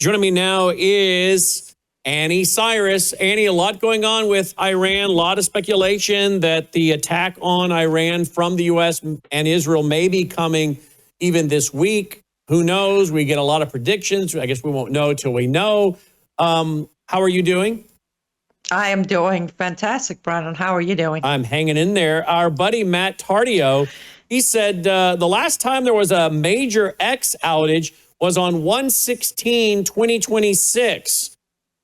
Joining me now is Annie Cyrus. Annie, a lot going on with Iran, a lot of speculation that the attack on Iran from the U.S. and Israel may be coming even this week. Who knows? We get a lot of predictions. I guess we won't know till we know. How are you doing? I am doing fantastic, Brandon. How are you doing? I'm hanging in there. Our buddy Matt Tardio, he said the last time there was a major X outage was on 1/16/2026.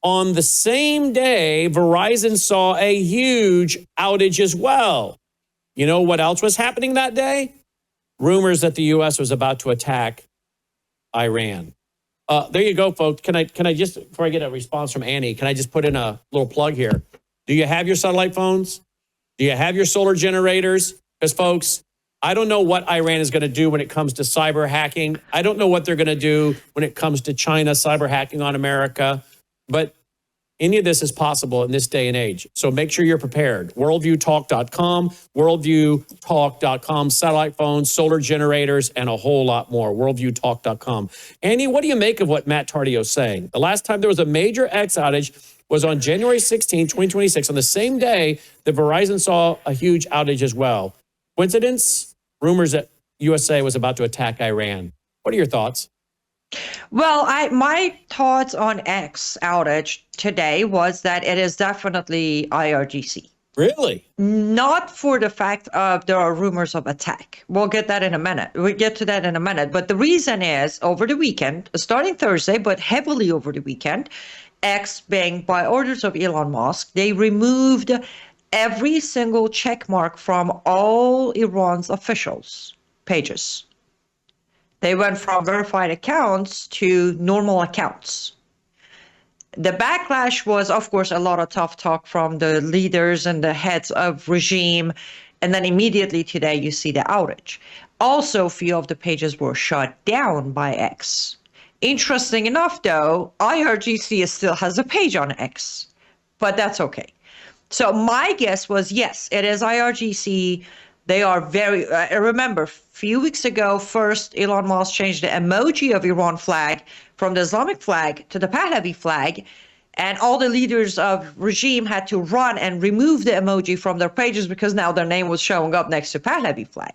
On the same day, Verizon saw a huge outage as well. You know what else was happening that day? Rumors that the U.S. was about to attack Iran. There you go, folks. Can I just, before I get a response from Annie, can I just put in a little plug here? Do you have your satellite phones? Do you have your solar generators? Because, folks, I don't know what Iran is going to do when it comes to cyber hacking. I don't know what they're going to do when it comes to China cyber hacking on America. But any of this is possible in this day and age. So make sure you're prepared. WorldviewTalk.com, WorldviewTalk.com, satellite phones, solar generators, and a whole lot more. WorldviewTalk.com. Annie, what do you make of what Matt Tardio is saying? The last time there was a major X outage was on January 16, 2026, on the same day that Verizon saw a huge outage as well. Coincidence? Rumors that USA was about to attack Iran. What are your thoughts? Well, my thoughts on X outage today was that it is definitely IRGC. Really? Not for the fact of there are rumors of attack. We'll get that in a minute. We'll get to that in a minute. But the reason is over the weekend, starting Thursday, but heavily over the weekend, X being by orders of Elon Musk, they removed every single check mark from all Iran's officials' pages. They went from verified accounts to normal accounts. The backlash was, of course, a lot of tough talk from the leaders and the heads of regime. And then immediately today, you see the outage. Also, a few of the pages were shut down by X. Interesting enough, though, IRGC still has a page on X, but that's okay. So my guess was, yes, it is IRGC. They are very, remember, a few weeks ago, first Elon Musk changed the emoji of Iran flag from the Islamic flag to the Pahlavi flag. And all the leaders of regime had to run and remove the emoji from their pages because now their name was showing up next to Pahlavi flag.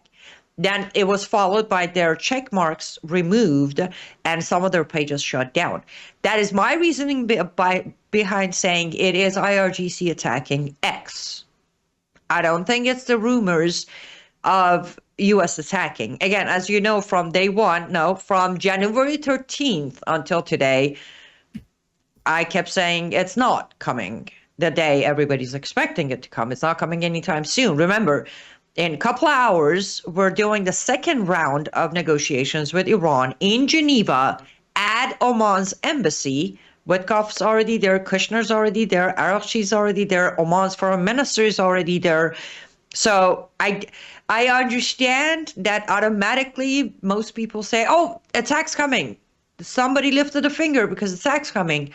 Then it was followed by their check marks removed and some of their pages shut down. That is my reasoning behind saying it is IRGC attacking X. I don't think it's the rumors of U.S. attacking. Again, as you know, from day one, from January 13th until today, I kept saying it's not coming the day everybody's expecting it to come. It's not coming anytime soon. Remember, in a couple of hours, we're doing the second round of negotiations with Iran in Geneva at Oman's embassy. Witkoff's already there, Kushner's already there, Araghchi's already there, Oman's foreign minister is already there. So I understand that automatically most people say, oh, attack's coming. Somebody lifted a finger because attack's coming.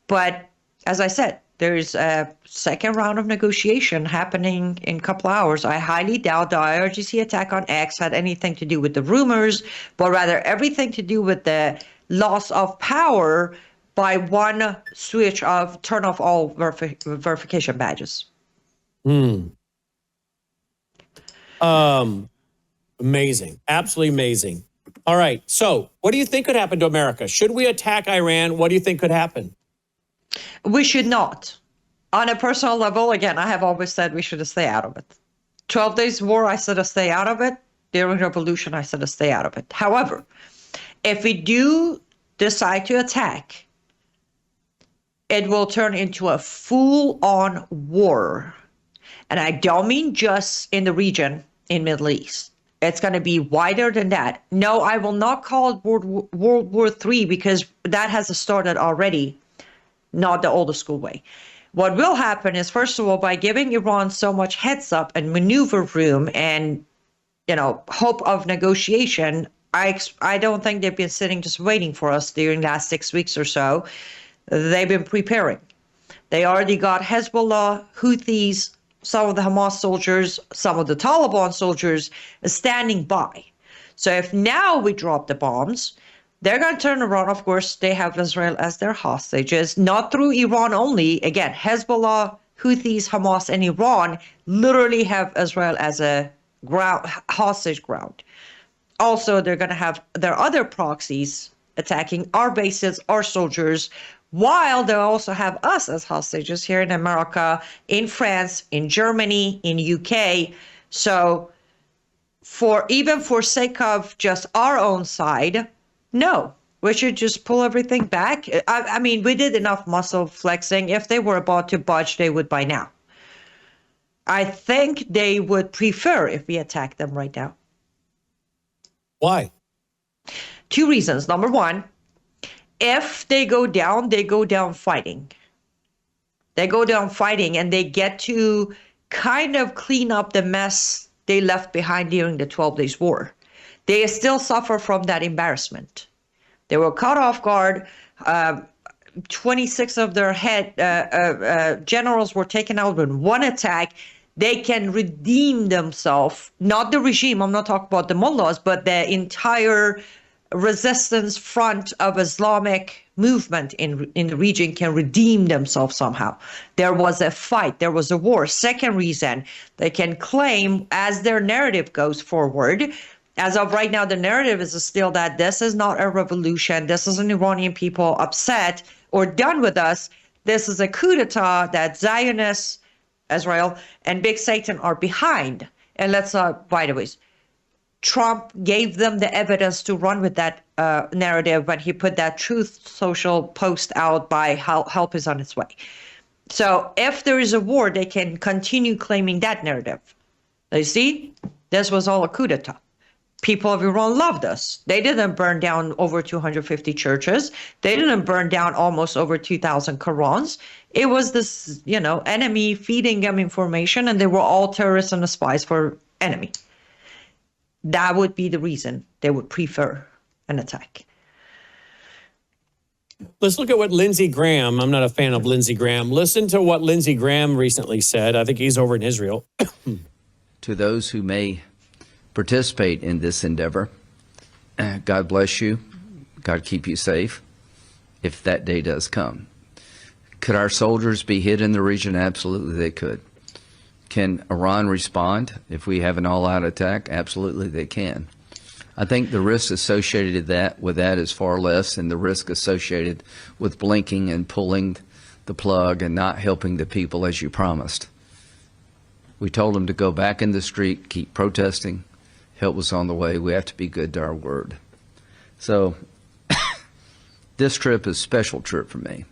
But as I said, there's a second round of negotiation happening in a couple of hours. I highly doubt the IRGC attack on X had anything to do with the rumors, but rather everything to do with the loss of power by one switch of turn off all verification badges. Amazing. Absolutely amazing. All right. So what do you think could happen to America? Should we attack Iran? What do you think could happen? We should not. On a personal level, again, I have always said we should stay out of it. 12 Days War, I said to stay out of it. During Revolution, I said to stay out of it. However, if we do decide to attack, it will turn into a full-on war. And I don't mean just in the region in Middle East. It's going to be wider than that. No, I will not call it World War III because that has started already, not the old school way. What will happen is, first of all, by giving Iran so much heads up and maneuver room and, hope of negotiation, I don't think they've been sitting just waiting for us during the last 6 weeks or so. They've been preparing. They already got Hezbollah, Houthis, some of the Hamas soldiers, some of the Taliban soldiers standing by. So if now we drop the bombs, They're going to turn around. Of course, they have Israel as their hostages, not through Iran only. Again, Hezbollah, Houthis, Hamas, and Iran literally have Israel as a hostage ground. Also, they're going to have their other proxies attacking our bases, our soldiers, while they also have us as hostages here in America, in France, in Germany, in UK. So for sake of just our own side, no, we should just pull everything back. I mean, we did enough muscle flexing. If they were about to budge, they would by now. I think they would prefer if we attack them right now. Why? Two reasons. Number one, if they go down fighting. They go down fighting and they get to kind of clean up the mess they left behind during the 12 Days War. They still suffer from that embarrassment. They were caught off guard. 26 of their head generals were taken out in one attack. They can redeem themselves, not the regime, I'm not talking about the mullahs, but the entire resistance front of Islamic movement in the region can redeem themselves somehow. There was a fight, there was a war. Second reason, they can claim, as their narrative goes forward, as of right now, the narrative is still that this is not a revolution, this is an Iranian people upset or done with us, this is a coup d'etat that Zionists, Israel, and Big Satan are behind. And let's by the way, Trump gave them the evidence to run with that narrative when he put that Truth Social post out by help is on its way. So if there is a war, they can continue claiming that narrative. You see, this was all a coup d'etat. People of Iran loved us. They didn't burn down over 250 churches. They didn't burn down almost over 2,000 Qurans. It was this, enemy feeding them information, and they were all terrorists and spies for enemy. That would be the reason they would prefer an attack. Let's look at what Lindsey Graham, I'm not a fan of Lindsey Graham. Listen to what Lindsey Graham recently said. I think he's over in Israel. To those who may participate in this endeavor, God bless you. God keep you safe if that day does come. Could our soldiers be hit in the region? Absolutely they could. Can Iran respond if we have an all-out attack? Absolutely they can. I think the risk associated with that is far less than the risk associated with blinking and pulling the plug and not helping the people as you promised. We told them to go back in the street, keep protesting. Help was on the way. We have to be good to our word. So this trip is a special trip for me.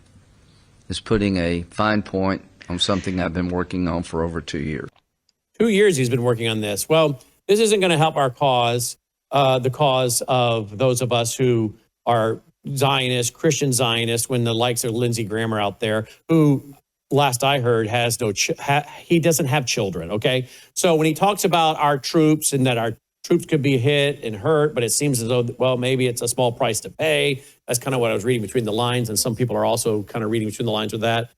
It's putting a fine point on something I've been working on for over 2 years. 2 years he's been working on this. Well, this isn't going to help our cause, the cause of those of us who are Zionists, Christian Zionists, when the likes of Lindsey Graham are out there, who, last I heard, has no, he doesn't have children, okay? So when he talks about our troops and that our troops could be hit and hurt, but it seems as though, well, maybe it's a small price to pay. That's kind of what I was reading between the lines, and some people are also kind of reading between the lines with that.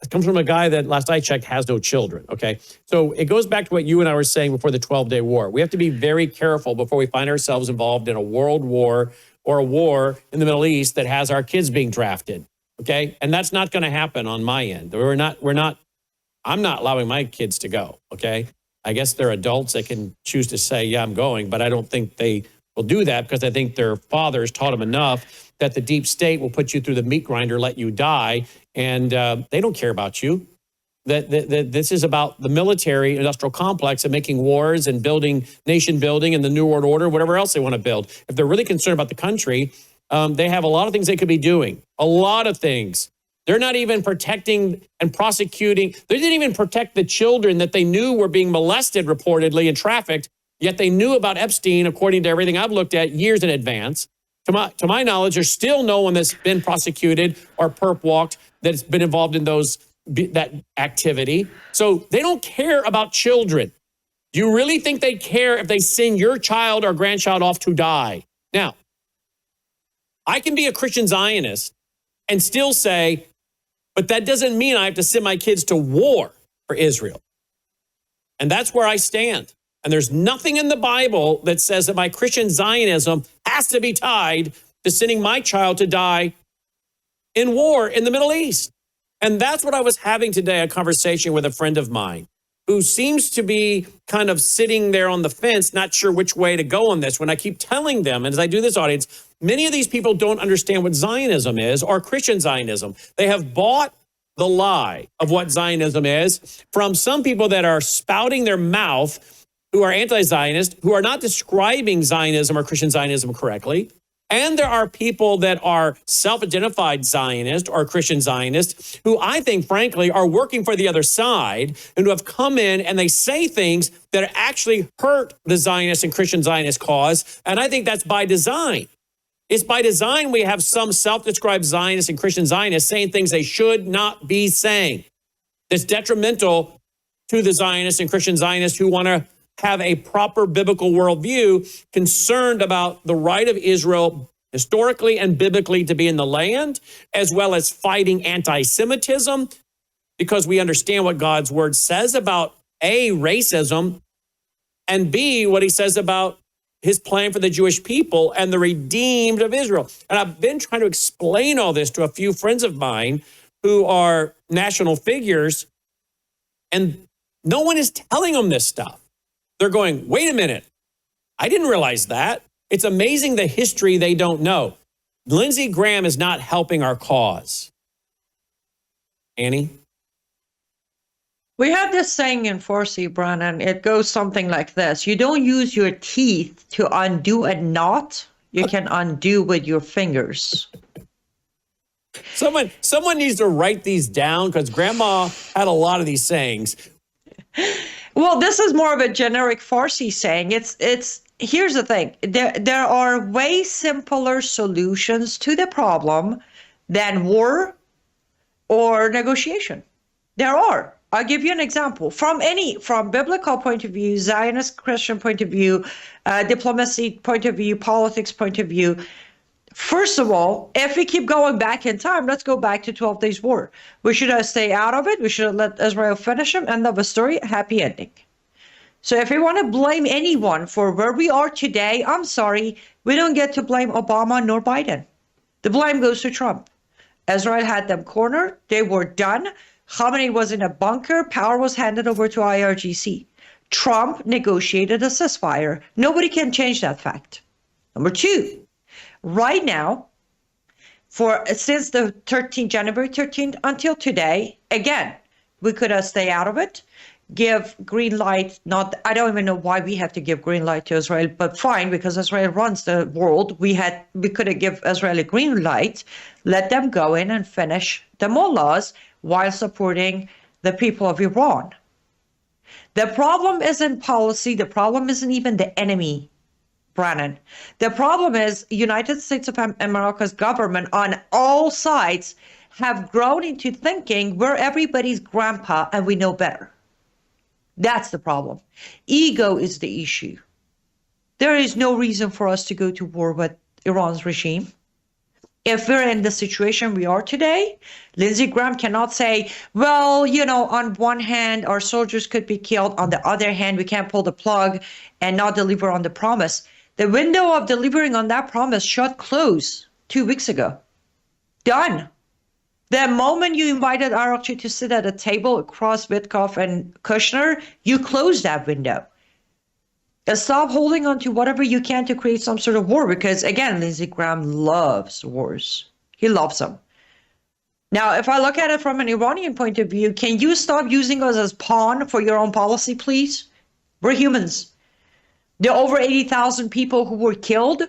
It comes from a guy that, last I checked, has no children, okay? So it goes back to what you and I were saying before the 12-day war. We have to be very careful before we find ourselves involved in a world war or a war in the Middle East that has our kids being drafted, okay? And that's not going to happen on my end. I'm not allowing my kids to go, okay? I guess they're adults that can choose to say, yeah, I'm going, but I don't think they will do that because I think their fathers taught them enough that the deep state will put you through the meat grinder, let you die, and they don't care about you. That this is about the military industrial complex and making wars and building, nation building and the New World Order, whatever else they want to build. If they're really concerned about the country, they have a lot of things they could be doing, a lot of things. They're not even protecting and prosecuting. They didn't even protect the children that they knew were being molested reportedly and trafficked, yet they knew about Epstein, according to everything I've looked at, years in advance. To my knowledge, there's still no one that's been prosecuted or perp walked that's been involved in that activity. So they don't care about children. Do you really think they care if they send your child or grandchild off to die? Now, I can be a Christian Zionist and still say, but that doesn't mean I have to send my kids to war for Israel. And that's where I stand. And there's nothing in the Bible that says that my Christian Zionism has to be tied to sending my child to die in war in the Middle East. And that's what I was having today, a conversation with a friend of mine who seems to be kind of sitting there on the fence, not sure which way to go on this. When I keep telling them, and as I do this audience, many of these people don't understand what Zionism is or Christian Zionism. They have bought the lie of what Zionism is from some people that are spouting their mouth, who are anti-Zionist, who are not describing Zionism or Christian Zionism correctly. And there are people that are self-identified Zionist or Christian Zionist who I think, frankly, are working for the other side and who have come in and they say things that actually hurt the Zionist and Christian Zionist cause. And I think that's by design. It's by design we have some self-described Zionists and Christian Zionists saying things they should not be saying. That's detrimental to the Zionists and Christian Zionists who want to have a proper biblical worldview, concerned about the right of Israel historically and biblically to be in the land, as well as fighting anti-Semitism, because we understand what God's word says about A, racism, and B, what he says about his plan for the Jewish people and the redeemed of Israel. And I've been trying to explain all this to a few friends of mine who are national figures, and no one is telling them this stuff. They're going, wait a minute, I didn't realize that. It's amazing the history they don't know. Lindsey Graham is not helping our cause. Annie? We have this saying in Farsi, Brannon. It goes something like this. You don't use your teeth to undo a knot. You can undo with your fingers. Someone needs to write these down because Grandma had a lot of these sayings. Well, this is more of a generic Farsi saying. Here's the thing. There are way simpler solutions to the problem than war or negotiation. There are. I'll give you an example. From biblical point of view, Zionist Christian point of view, diplomacy point of view, politics point of view. First of all, if we keep going back in time, let's go back to 12 Days War. We should have stayed out of it. We should have let Israel finish him. End of the story. Happy ending. So if we want to blame anyone for where we are today, I'm sorry. We don't get to blame Obama nor Biden. The blame goes to Trump. Israel had them cornered. They were done. Khamenei was in a bunker. Power was handed over to IRGC. Trump negotiated a ceasefire. Nobody can change that fact. Number two. Right now, since the January 13th until today, again, we could have stayed out of it, give green light. I don't even know why we have to give green light to Israel, but fine, because Israel runs the world. We could have given Israel a green light, let them go in and finish the mullahs while supporting the people of Iran. The problem isn't policy. The problem isn't even the enemy, Brannon. The problem is United States of America's government on all sides have grown into thinking we're everybody's grandpa and we know better. That's the problem. Ego is the issue. There is no reason for us to go to war with Iran's regime. If we're in the situation we are today, Lindsey Graham cannot say, well, on one hand, our soldiers could be killed. On the other hand, we can't pull the plug and not deliver on the promise. The window of delivering on that promise shut close 2 weeks ago. Done. The moment you invited Arakchi to sit at a table across Witkoff and Kushner, you closed that window. Stop holding on to whatever you can to create some sort of war, because, again, Lindsey Graham loves wars. He loves them. Now, if I look at it from an Iranian point of view, can you stop using us as pawn for your own policy, please? We're humans. The over 80,000 people who were killed,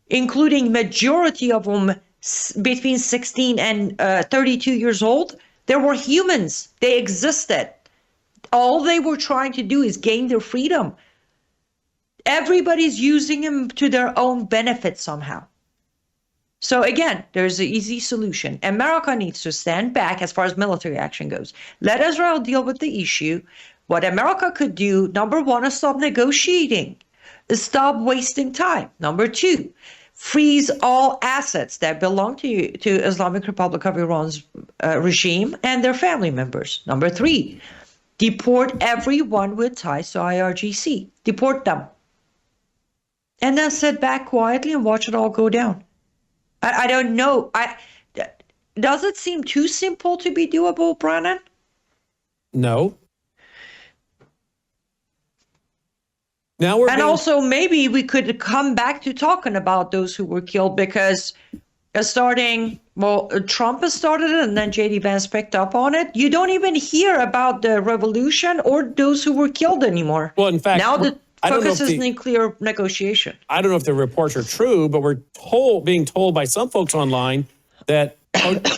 including majority of them between 16 and 32 years old, they were humans. They existed. All they were trying to do is gain their freedom. Everybody's using them to their own benefit somehow. So again, there's an easy solution. America needs to stand back as far as military action goes. Let Israel deal with the issue. What America could do, number one, is stop negotiating. Stop wasting time. Number two, freeze all assets that belong to Islamic Republic of Iran's regime and their family members. Number three, deport everyone with ties to IRGC. Deport them. And then sit back quietly and watch it all go down. I don't know. Does it seem too simple to be doable, Brennan? No. Now we're And being also, maybe we could come back to talking about those who were killed, because Trump has started it, and then JD Vance picked up on it. You don't even hear about the revolution or those who were killed anymore. Well, in fact, now the I don't know focus if is nuclear negotiation. I don't know if the reports are true, but we're being told by some folks online that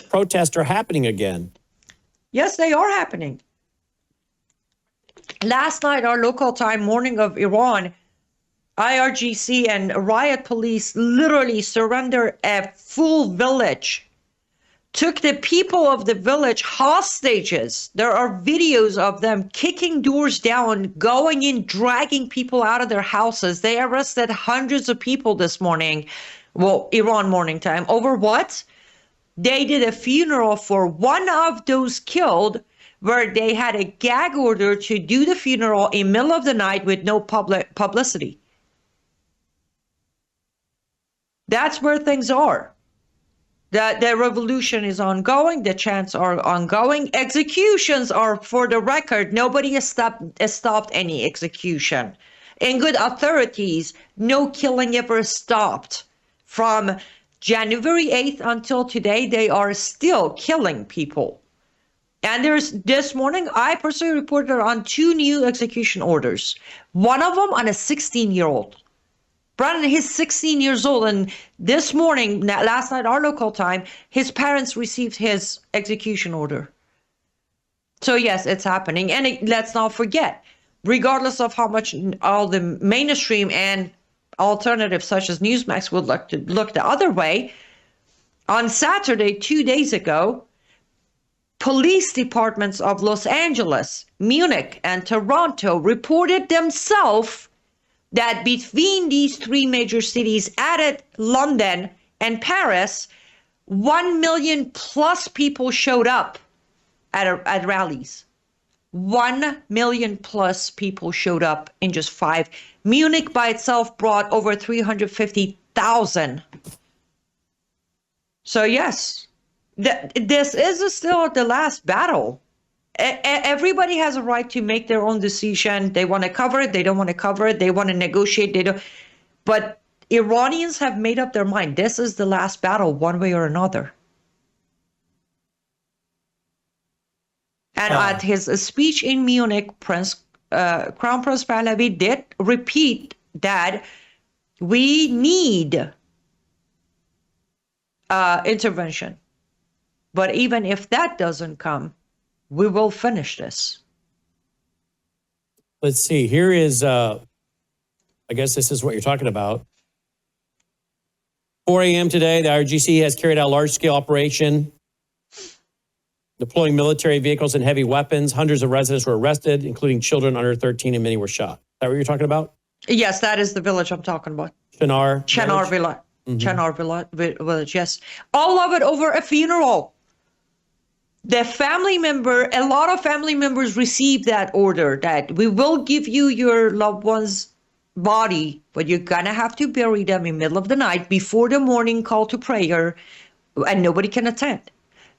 protests are happening again. Yes, they are happening. Last night, our local time, morning of Iran, IRGC and riot police literally surrendered a full village, took the people of the village hostages. There are videos of them kicking doors down, going in, dragging people out of their houses. They arrested hundreds of people this morning, Iran morning time. Over what? They did a funeral for one of those killed, where they had a gag order to do the funeral in the middle of the night with no publicity. That's where things are. The revolution is ongoing. The chants are ongoing. Executions are, for the record, nobody has stopped any execution. In good authorities, no killing ever stopped. From January 8th until today, they are still killing people. And this morning, I personally reported on 2 new execution orders. One of them on a 16-year-old. Brandon, he's 16 years old, and this morning, last night, our local time, his parents received his execution order. So yes, it's happening. And let's not forget, regardless of how much all the mainstream and alternatives such as Newsmax would look the other way, on Saturday, 2 days ago, police departments of Los Angeles, Munich, and Toronto reported themselves that between these 3 major cities, added London and Paris, 1 million plus people showed up at rallies. 1 million plus people showed up in just 5. Munich by itself brought over 350,000. So yes, this is still the last battle. Everybody has a right to make their own decision. They want to cover it. They don't want to cover it. They want to negotiate. They don't. But Iranians have made up their mind. This is the last battle, one way or another. And at his speech in Munich, Crown Prince Pahlavi did repeat that we need intervention. But even if that doesn't come, we will finish this. Let's see. Here is, I guess this is what you're talking about. 4 a.m. today, the IRGC has carried out a large-scale operation deploying military vehicles and heavy weapons. Hundreds of residents were arrested, including children under 13, and many were shot. Is that what you're talking about? Yes, that is the village I'm talking about. Chenar Village. Chenar Village, yes. All of it over a funeral. A lot of family members received that order that we will give you your loved one's body, but you're gonna have to bury them in the middle of the night before the morning call to prayer, and nobody can attend.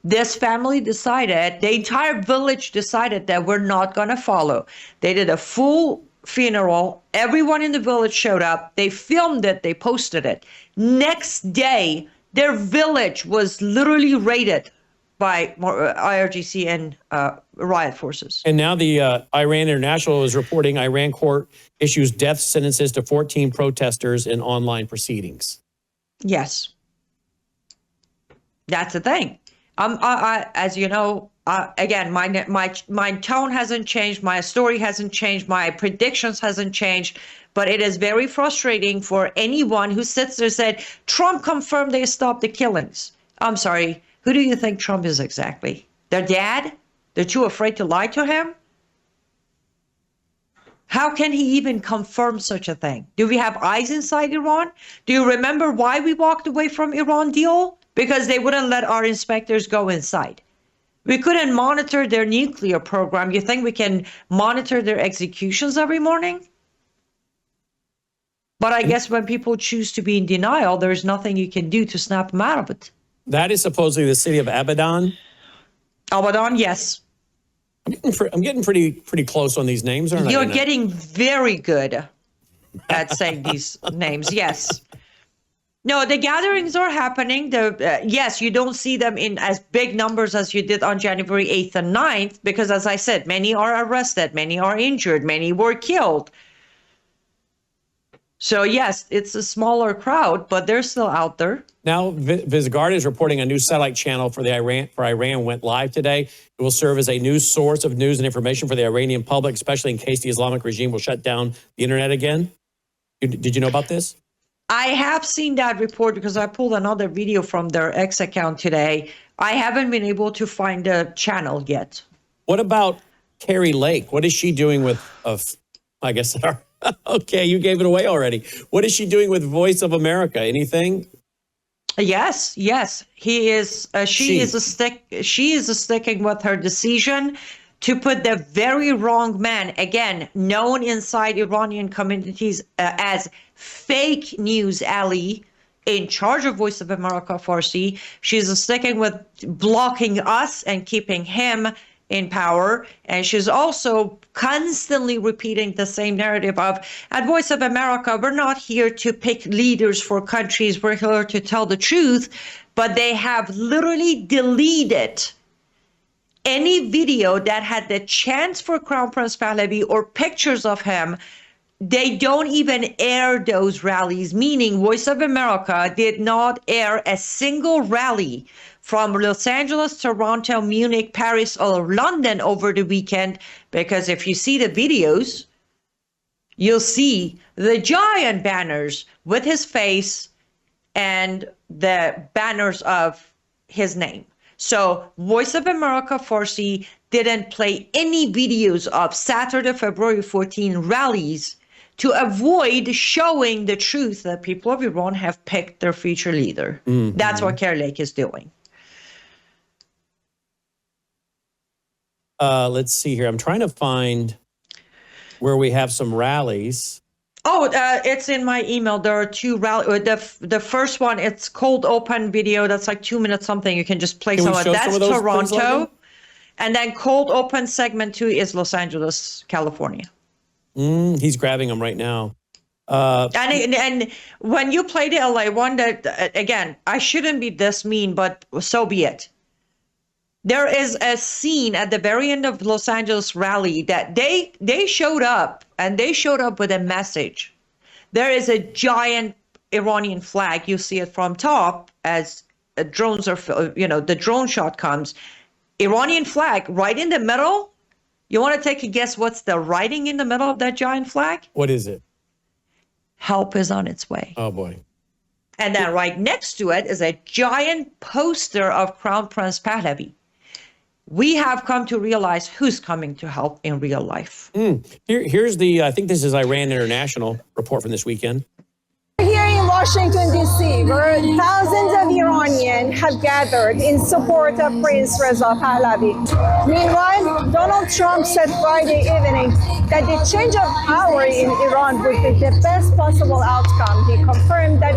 This family decided, the entire village decided that we're not gonna follow. They did a full funeral. Everyone in the village showed up. They filmed it. They posted it. Next day, their village was literally raided by IRGC and riot forces. And now the Iran International is reporting Iran court issues death sentences to 14 protesters in online proceedings. Yes. That's the thing. As you know, again, my tone hasn't changed. My story hasn't changed. My predictions hasn't changed. But it is very frustrating for anyone who sits there and said, Trump confirmed they stopped the killings. I'm sorry. Who do you think Trump is exactly? Their dad? They're too afraid to lie to him? How can he even confirm such a thing? Do we have eyes inside Iran? Do you remember why we walked away from Iran deal? Because they wouldn't let our inspectors go inside. We couldn't monitor their nuclear program. You think we can monitor their executions every morning? But I guess when people choose to be in denial, there's nothing you can do to snap them out of it. That is supposedly the city of Abaddon. Abaddon, yes. I'm getting pretty close on these names, aren't I? You're getting very good at saying these names, yes. No, the gatherings are happening. Yes, you don't see them in as big numbers as you did on January 8th and 9th, because as I said, many are arrested, many are injured, many were killed. So yes, it's a smaller crowd, but they're still out there. Now, Vizgard is reporting a new satellite channel for Iran went live today. It will serve as a new source of news and information for the Iranian public, especially in case the Islamic regime will shut down the internet again. Did you know about this? I have seen that report because I pulled another video from their X account today. I haven't been able to find the channel yet. What about Carrie Lake? What is she doing with, I guess, okay, you gave it away already. What is she doing with Voice of America? Anything? Yes. He is. She is sticking with her decision to put the very wrong man, again, known inside Iranian communities as fake news Ali, in charge of Voice of America Farsi. She's sticking with blocking us and keeping him in power. And she's also constantly repeating the same narrative of, at Voice of America, we're not here to pick leaders for countries, we're here to tell the truth. But they have literally deleted any video that had the chance for Crown Prince Pahlavi or pictures of him. They don't even air those rallies, meaning Voice of America did not air a single rally from Los Angeles, Toronto, Munich, Paris, or London over the weekend, because if you see the videos, you'll see the giant banners with his face and the banners of his name. So Voice of America Farsi didn't play any videos of Saturday, February 14 rallies to avoid showing the truth that people of Iran have picked their future leader. Mm-hmm. That's what Carrie Lake is doing. Let's see here. I'm trying to find where we have some rallies. Oh, it's in my email. There are two rallies. The first one, it's cold open video. That's like 2 minutes something. You can just play some of it. That's Toronto. And then cold open segment 2 is Los Angeles, California. He's grabbing them right now. And when you play the LA one, that again, I shouldn't be this mean, but so be it. There is a scene at the very end of Los Angeles rally that they showed up, and they showed up with a message. There is a giant Iranian flag. You see it from top as drones are, the drone shot comes. Iranian flag right in the middle. You want to take a guess what's the writing in the middle of that giant flag? What is it? Help is on its way. Oh, boy. And then right next to it is a giant poster of Crown Prince Pahlavi. We have come to realize who's coming to help in real life. Here's the, I think this is Iran International report from this weekend. Here in Washington, D.C., where thousands of Iranians have gathered in support of Prince Reza Pahlavi. Meanwhile, Donald Trump said Friday evening that the change of power in Iran would be the best possible outcome. He confirmed that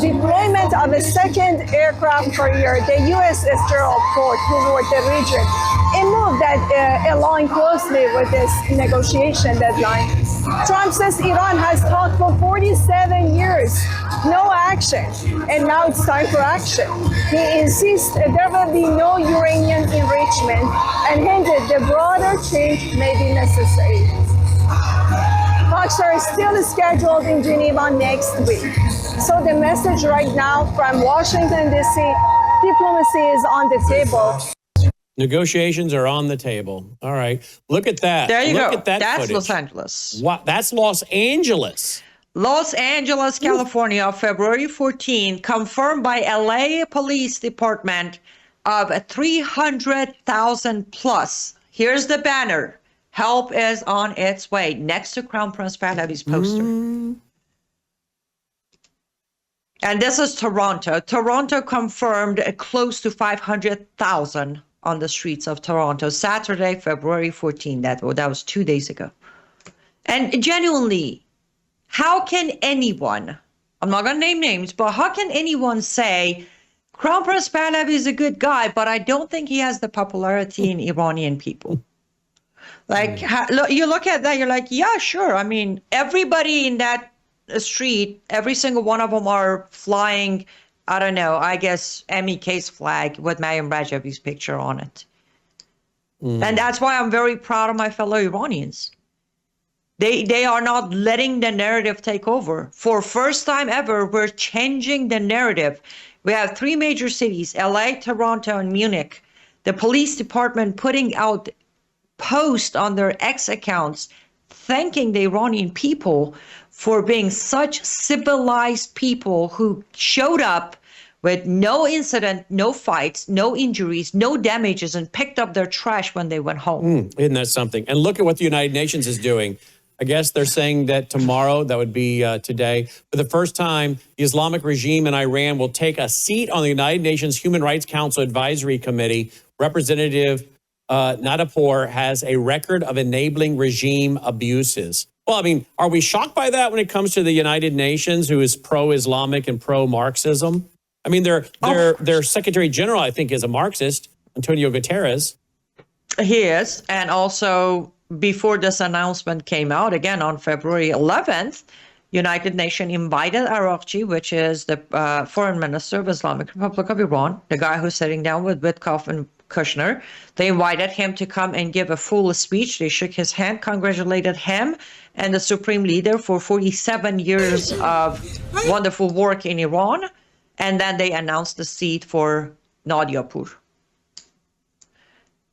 deployment of a second aircraft carrier, the USS Gerald Ford, toward the region, a move that aligned closely with this negotiation deadline. Trump says Iran has talked for 47 years, no action, and now it's time for action. He insists there will be no uranium enrichment and hinted the broader change may be necessary. Talks are still scheduled in Geneva next week. So the message right now from Washington, D.C., diplomacy is on the table. Negotiations are on the table. All right. Look at that. There you go. Look at that That's footage. Los Angeles. What? That's Los Angeles. Los Angeles, California, February 14, confirmed by LA Police Department of 300,000 plus. Here's the banner. Help is on its way next to Crown Prince Pahlavi's poster. And this is Toronto. Toronto confirmed close to 500,000 on the streets of Toronto, Saturday, February 14. That was 2 days ago. And genuinely, how can anyone, I'm not going to name names, but how can anyone say Crown Prince Pahlavi is a good guy, but I don't think he has the popularity in Iranian people? Like, you look at that, you're like, yeah, sure. I mean, everybody in that street, every single one of them are flying, I don't know, I guess MEK's flag with Maryam Rajavi's picture on it. And that's why I'm very proud of my fellow Iranians. They are not letting the narrative take over. For first time ever, we're changing the narrative. We have 3 major cities, LA, Toronto, and Munich. The police department putting out posts on their X accounts thanking the Iranian people for being such civilized people who showed up with no incident, no fights, no injuries, no damages, and picked up their trash when they went home. Isn't that something? And look at what the United Nations is doing. I guess they're saying that tomorrow, that would be today, for the first time, the Islamic regime in Iran will take a seat on the United Nations Human Rights Council Advisory Committee. Representative Nadapur has a record of enabling regime abuses. Well, I mean, are we shocked by that when it comes to the United Nations, who is pro-Islamic and pro-Marxism? I mean, their Secretary General, I think, is a Marxist, Antonio Guterres. He is. And also, before this announcement came out, again on February 11th, United Nations invited Araghchi, which is the foreign minister of Islamic Republic of Iran, the guy who's sitting down with Witkoff and Kushner. They invited him to come and give a full speech. They shook his hand, congratulated him and the supreme leader for 47 years of wonderful work in Iran. And then they announced the seat for Nadiapur.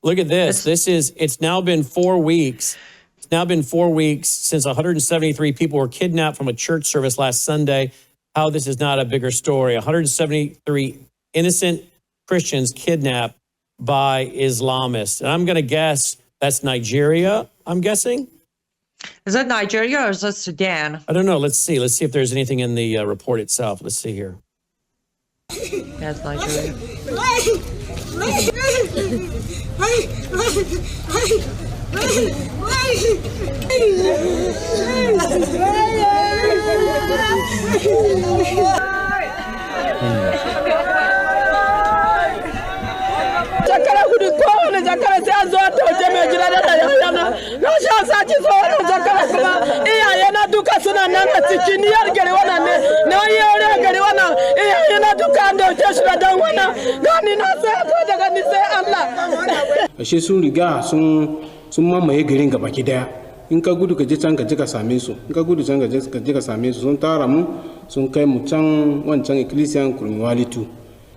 Look at this. It's now been 4 weeks. It's now been 4 weeks since 173 people were kidnapped from a church service last Sunday. How this is not a bigger story. 173 innocent Christians kidnapped by Islamists. And I'm going to guess that's Nigeria, I'm guessing. Is that Nigeria or is that Sudan? I don't know. Let's see. Let's see if there's anything in the report itself. Let's see here. That's Nigeria. Ashe sun riga sun mamaye garin gaba ki daya. In ka gudu ka je can ka je ka same su. In ka gudu can ka je ka same su. Sun tara mu sun kai mu can wancan ecclesian kurmiwalitu.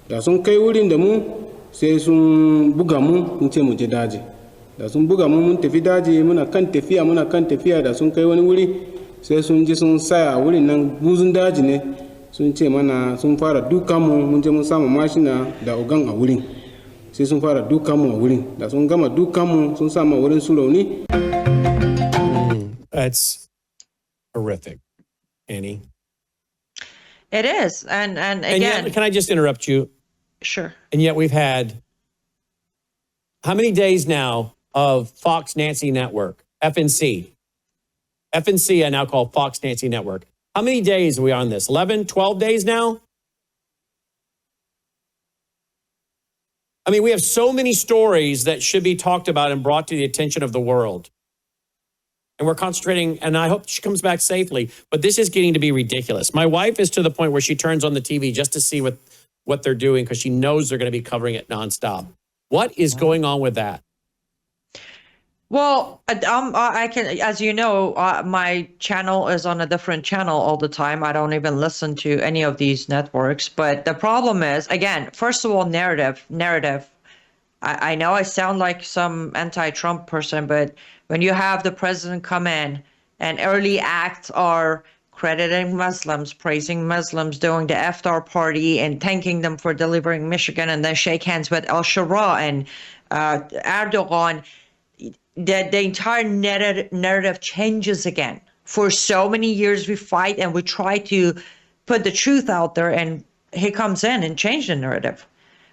Da sun kai wurin da mu sai sun buga mu sun ce mu je daji. Da sun buga mu mun tafi daji muna kan tafiya da sun kai wani wuri sai sun ji sun saya wurin nan buzun daji ne sun ce mana sun fara duka mu mun je mun samu mashina da ogan a wurin. Sai sun fara dukan mu a wurin da sun gama dukan mu sun sa mu wurin su rauni. That's horrific, Annie. It is, and again. Yet, can I just interrupt you? Sure. And yet we've had how many days now of Fox Nancy Network, FNC? FNC I now call Fox Nancy Network. How many days are we on this? 11, 12 days now? I mean, we have so many stories that should be talked about and brought to the attention of the world. And we're concentrating, and I hope she comes back safely, but this is getting to be ridiculous. My wife is to the point where she turns on the TV just to see what they're doing because she knows they're going to be covering it nonstop. What is going on with that? Well, I can, as you know, my channel is on a different channel all the time. I don't even listen to any of these networks. But the problem is, again, first of all, narrative. I know I sound like some anti-Trump person, but when you have the president come in and early acts are crediting Muslims, praising Muslims, doing the iftar party and thanking them for delivering Michigan, and then shake hands with al-Shura and Erdogan, the entire narrative changes again. For so many years we fight and we try to put the truth out there, and he comes in and changes the narrative.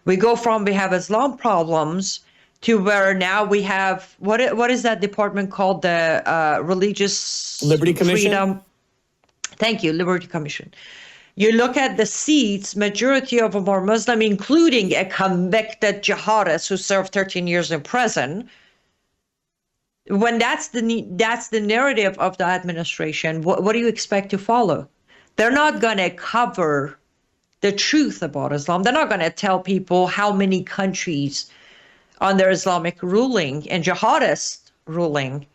We go from we have Islam problems to where now we have, what is that department called? The Religious Liberty Commission? Freedom. Thank you, Liberty Commission. You look at the seats, majority of them are Muslim, including a convicted jihadist who served 13 years in prison. When that's the narrative of the administration, what do you expect to follow? They're not going to cover the truth about Islam. They're not going to tell people how many countries under Islamic ruling and jihadist ruling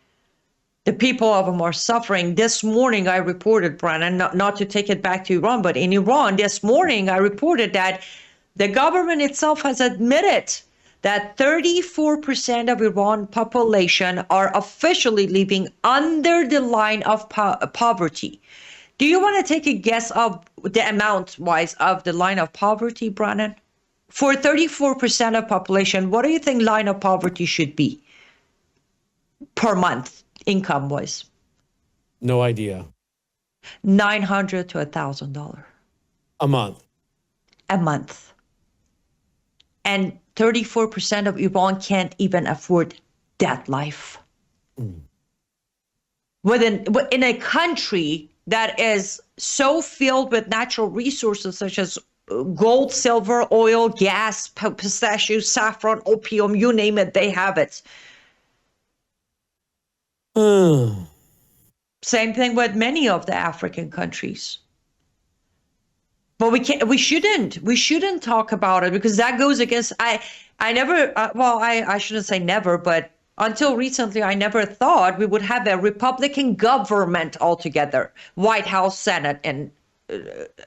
the people of them are suffering. This morning, I reported, Brennan, not to take it back to Iran, but in Iran, this morning, I reported that the government itself has admitted that 34% of Iran population are officially living under the line of poverty. Do you want to take a guess of the amount-wise of the line of poverty, Brennan? For 34% of population, what do you think line of poverty should be per month? Income was No idea. $900 to $1,000 A month. a month, and 34% of Iran can't even afford that life. In a country that is so filled with natural resources such as gold, silver, oil, gas, pistachios, saffron, opium, you name it, they have it. Same thing with many of the African countries. But we shouldn't talk about it because that goes against, I shouldn't say never, but until recently, I never thought we would have a Republican government altogether, White House, Senate, and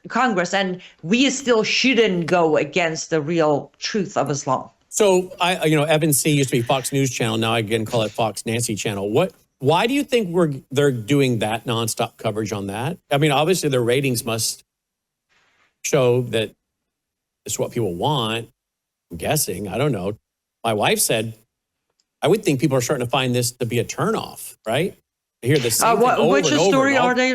Congress, and we still shouldn't go against the real truth of Islam. So, Evan C. used to be Fox News Channel. Now I again call it Fox Nancy Channel. Why do you think they're doing that nonstop coverage on that? I mean, obviously their ratings must show that it's what people want. I'm guessing. I don't know. My wife said, I would think people are starting to find this to be a turnoff, right? I hear the same thing over which and over story and over. are they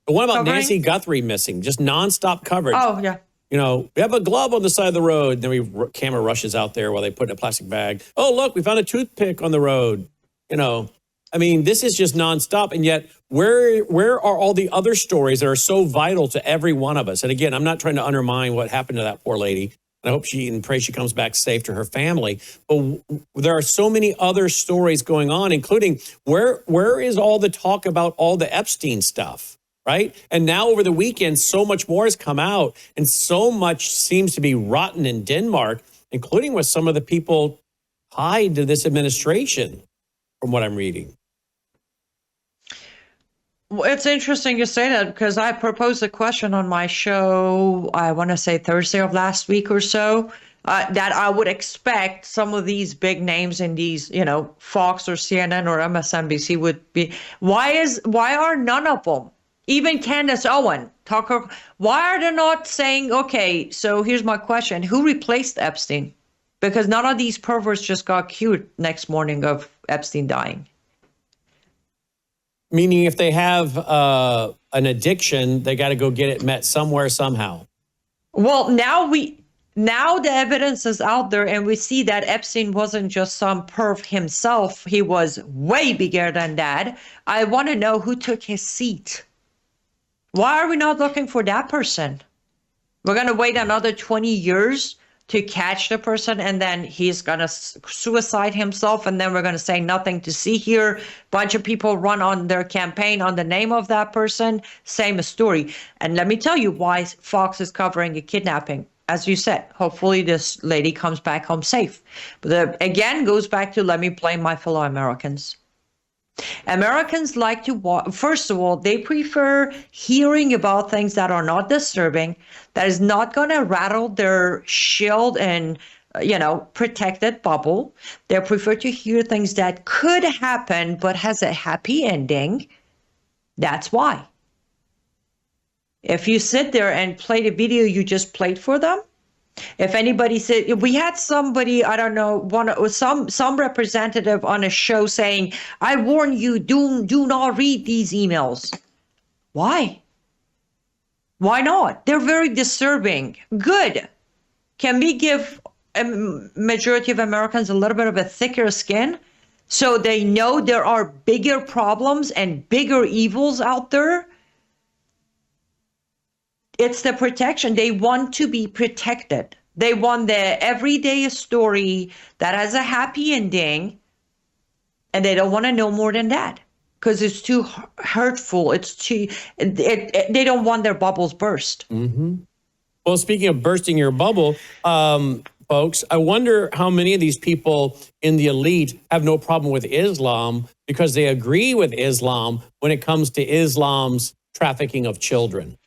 The one about covering? Nancy Guthrie missing, just nonstop coverage. Oh, yeah. We have a glove on the side of the road. Then camera rushes out there while they put it in a plastic bag. Oh, look, we found a toothpick on the road. I mean, this is just nonstop. And yet, where are all the other stories that are so vital to every one of us? And again, I'm not trying to undermine what happened to that poor lady. And I hope and pray she comes back safe to her family. But there are so many other stories going on, including where is all the talk about all the Epstein stuff, right? And now over the weekend, so much more has come out. And so much seems to be rotten in Denmark, including with some of the people tied to this administration, from what I'm reading. Well, it's interesting you say that because I proposed a question on my show, I want to say Thursday of last week or so, that I would expect some of these big names in these, Fox or CNN or MSNBC would be. Why are none of them, even Candace Owen, Tucker, why are they not saying, okay, so here's my question, who replaced Epstein? Because none of these perverts just got cured next morning of Epstein dying. Meaning if they have an addiction, they got to go get it met somewhere, somehow. Well, now the evidence is out there and we see that Epstein wasn't just some perv himself. He was way bigger than that. I want to know who took his seat. Why are we not looking for that person? We're going to wait another 20 years to catch the person, and then he's going to suicide himself, and then we're going to say nothing to see here. Bunch of people run on their campaign on the name of that person. Same story. And let me tell you why Fox is covering a kidnapping. As you said, hopefully this lady comes back home safe. But again, goes back to let me blame my fellow Americans. Americans like to first of all, they prefer hearing about things that are not disturbing, that is not going to rattle their shield and protected bubble. They prefer to hear things that could happen but has a happy ending. That's why. If you sit there and play the video you just played for them, if anybody said, we had somebody, I don't know, some representative on a show saying, I warn you, do not read these emails. Why? Why not? They're very disturbing. Good. Can we give a majority of Americans a little bit of a thicker skin so they know there are bigger problems and bigger evils out there? It's the protection. They want to be protected. They want the everyday story that has a happy ending, and they don't want to know more than that because it's too hurtful. It's too. They don't want their bubbles burst. Well, speaking of bursting your bubble, folks, I wonder how many of these people in the elite have no problem with Islam because they agree with Islam when it comes to Islam's trafficking of children.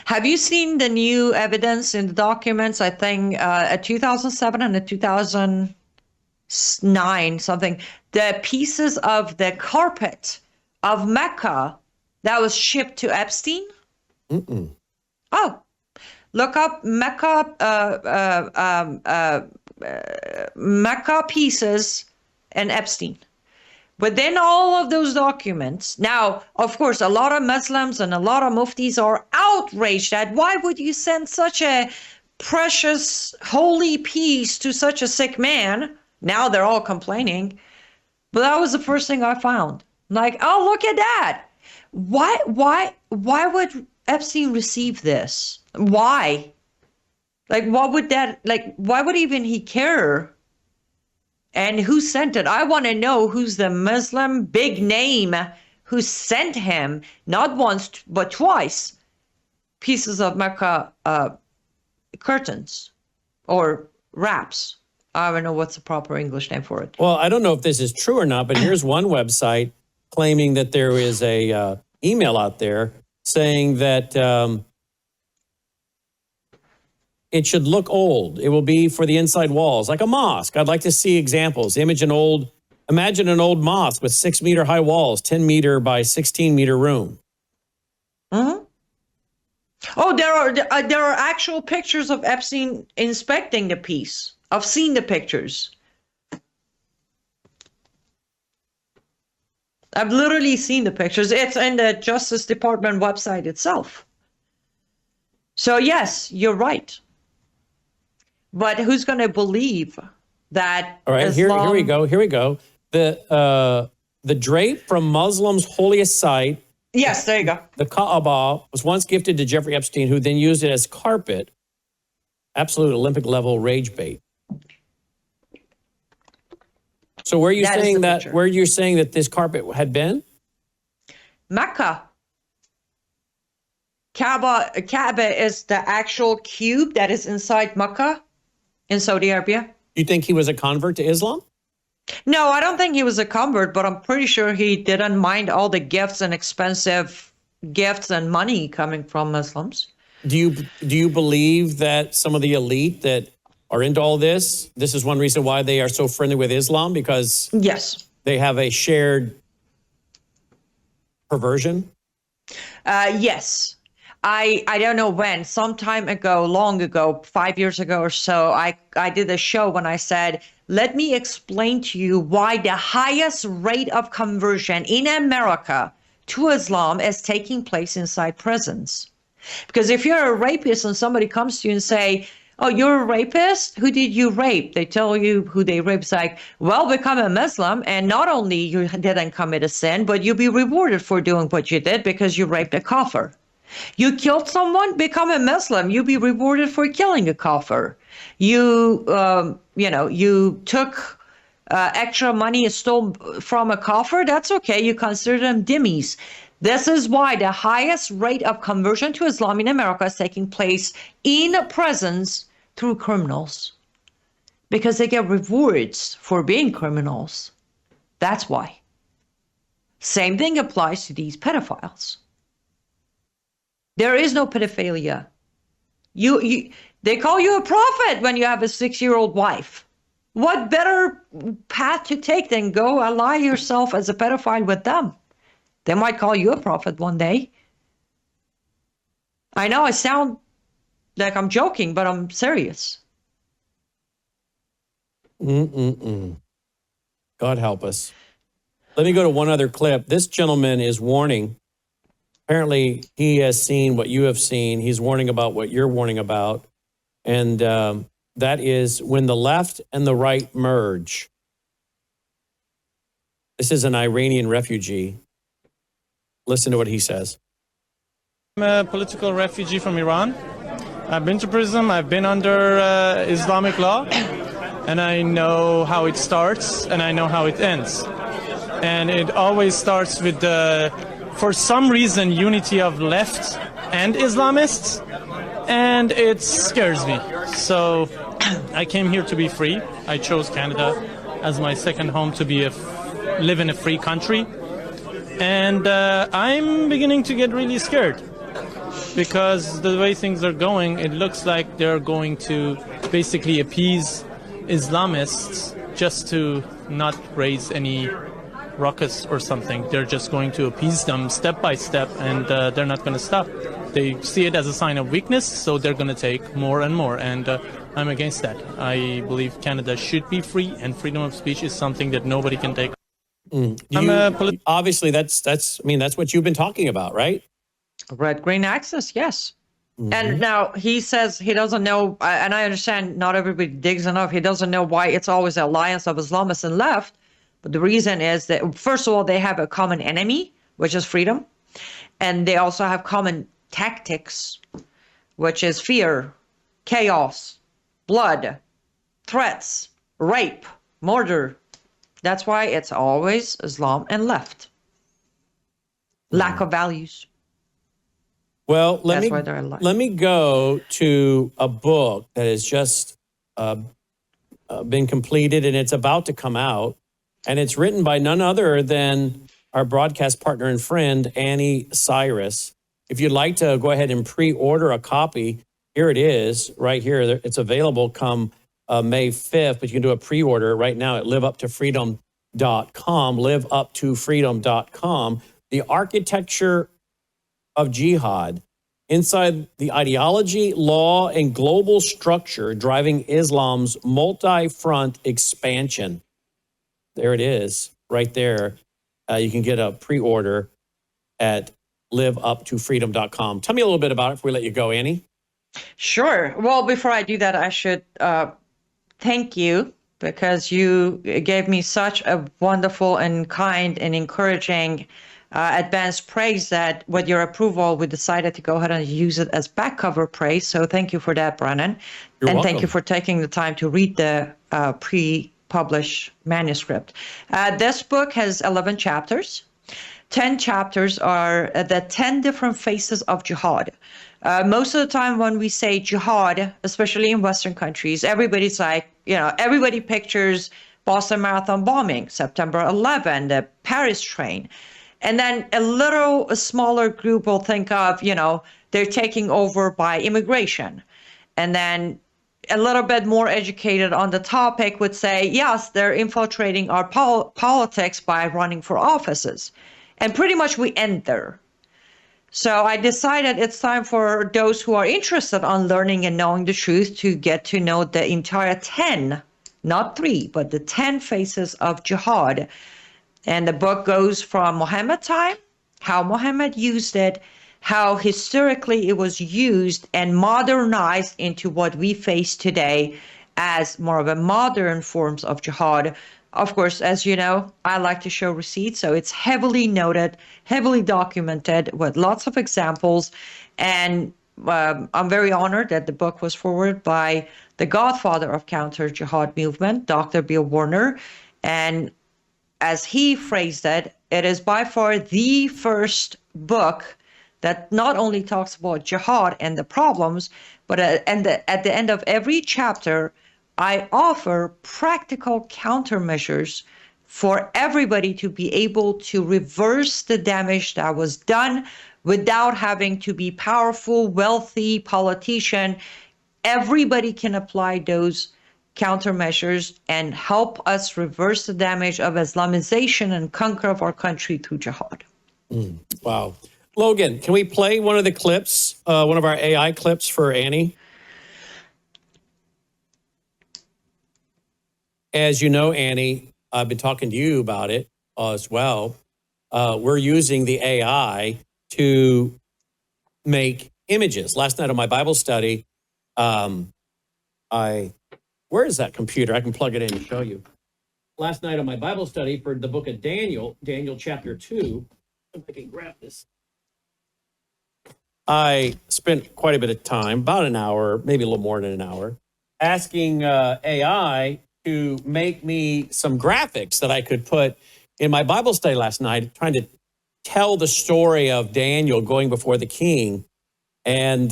Have you seen the new evidence in the documents? I think at 2007 and 2009, something. The pieces of the carpet of Mecca that was shipped to Epstein. Oh, look up Mecca Mecca pieces and Epstein. Within all of those documents, now, of course, a lot of Muslims and a lot of muftis are outraged at why would you send such a precious, holy piece to such a sick man? Now they're all complaining. But that was the first thing I found. Like, oh, look at that. Why would Epstein receive this? Why? Like, what would that, like, why would even he care? And who sent it? I want to know who's the Muslim big name who sent him, not once, but twice, pieces of Mecca curtains or wraps. I don't know what's the proper English name for it. Well, I don't know if this is true or not, but here's one website claiming that there is a email out there saying that it should look old. It will be for the inside walls, like a mosque. I'd like to see examples. Imagine an old mosque with 6-meter high walls, 10-meter by 16-meter room. Oh, there are actual pictures of Epstein inspecting the piece. I've seen the pictures. I've literally seen the pictures. It's in the Justice Department website itself. So yes, you're right. But who's going to believe that? All right, Islam... here we go. The drape from Muslims' holiest site. Yes, there you go. The Kaaba was once gifted to Jeffrey Epstein, who then used it as carpet. Absolute Olympic level rage bait. So where are you saying that? Where are you saying that this carpet had been? Mecca. Kaaba is the actual cube that is inside Mecca in Saudi Arabia. You think he was a convert to Islam? No, I don't think he was a convert, but I'm pretty sure he didn't mind all the gifts and expensive gifts and money coming from Muslims. Do you believe that some of the elite that are into all this is one reason why they are so friendly with Islam, because yes, they have a shared perversion? Yes. I don't know when, some time ago, long ago, 5 years ago or so, I did a show when I said, let me explain to you why the highest rate of conversion in America to Islam is taking place inside prisons. Because if you're a rapist and somebody comes to you and say, oh, you're a rapist? Who did you rape? They tell you who they raped. It's like, well, become a Muslim, and not only you didn't commit a sin, but you'll be rewarded for doing what you did because you raped a kafir. You killed someone, become a Muslim. You'll be rewarded for killing a kafir. You took extra money and stole from a kafir. That's okay. You consider them dhimmis. This is why the highest rate of conversion to Islam in America is taking place in prisons through criminals, because they get rewards for being criminals. That's why. Same thing applies to these pedophiles. There is no pedophilia. They call you a prophet when you have a 6-year-old wife. What better path to take than go ally yourself as a pedophile with them? They might call you a prophet one day. I know I sound like I'm joking, but I'm serious. God help us. Let me go to one other clip. This gentleman is warning. Apparently, he has seen what you have seen. He's warning about what you're warning about. And that is when the left and the right merge. This is an Iranian refugee. Listen to what he says. I'm a political refugee from Iran. I've been to prison, I've been under Islamic law, and I know how it starts and I know how it ends. And it always starts with the, for some reason, unity of left and Islamists, and it scares me. So I came here to be free. I chose Canada as my second home to be live in a free country. And I'm beginning to get really scared because the way things are going, it looks like they're going to basically appease Islamists just to not raise any ruckus or something. They're just going to appease them step by step, and they're not going to stop. They see it as a sign of weakness, so they're going to take more and more, and I'm against that. I believe Canada should be free, and freedom of speech is something that nobody can take. Obviously, that's what you've been talking about, right? Red-green axis, yes. And now he says he doesn't know, and I understand not everybody digs enough. He doesn't know why it's always an alliance of Islamists and left. But the reason is that, first of all, they have a common enemy, which is freedom. And they also have common tactics, which is fear, chaos, blood, threats, rape, murder. That's why it's always Islam and left. Lack of values. Well, let That's me go to a book that has just been completed and it's about to come out. And it's written by none other than our broadcast partner and friend, Annie Cyrus. If you'd like to go ahead and pre-order a copy, here it is right here. It's available come May 5th, but you can do a pre-order right now at liveuptofreedom.com, liveuptofreedom.com. The Architecture of Jihad, inside the ideology, law, and global structure driving Islam's multi-front expansion. There it is, right there. You can get a pre-order at liveuptofreedom.com. Tell me a little bit about it before we let you go, Annie. Sure. Well, before I do that, I should thank you because you gave me such a wonderful and kind and encouraging advanced praise that with your approval, we decided to go ahead and use it as back cover praise. So thank you for that, Brennan. You're welcome. Thank you for taking the time to read the pre-published manuscript. This book has 11 chapters. 10 chapters are the 10 different faces of jihad. Most of the time when we say jihad, especially in Western countries, everybody's like, everybody pictures Boston Marathon bombing, September 11, the Paris train. And then a smaller group will think of, they're taking over by immigration. And then a little bit more educated on the topic would say, yes, they're infiltrating our politics by running for offices. And pretty much we end there. So I decided it's time for those who are interested on learning and knowing the truth to get to know the entire 10, not 3, but the 10 faces of jihad. And the book goes from Muhammad time, how Muhammad used it, how historically it was used and modernized into what we face today as more of a modern forms of jihad. Of course, as you know, I like to show receipts, so it's heavily noted, heavily documented with lots of examples. And I'm very honored that the book was forwarded by the godfather of counter-jihad movement, Dr. Bill Warner. And as he phrased it, it is by far the first book that not only talks about jihad and the problems, but at the end of every chapter, I offer practical countermeasures for everybody to be able to reverse the damage that was done without having to be powerful, wealthy politician. Everybody can apply those countermeasures and help us reverse the damage of Islamization and conquer of our country through jihad. Wow. Logan, can we play one of the clips, one of our AI clips for Annie? As you know, Annie, I've been talking to you about it as well. We're using the AI to make images. Last night on my Bible study, where is that computer? I can plug it in and show you. Last night on my Bible study for the book of Daniel, Daniel chapter 2, if I can grab this. I spent quite a bit of time, about an hour, maybe a little more than an hour, asking AI to make me some graphics that I could put in my Bible study last night, trying to tell the story of Daniel going before the king. And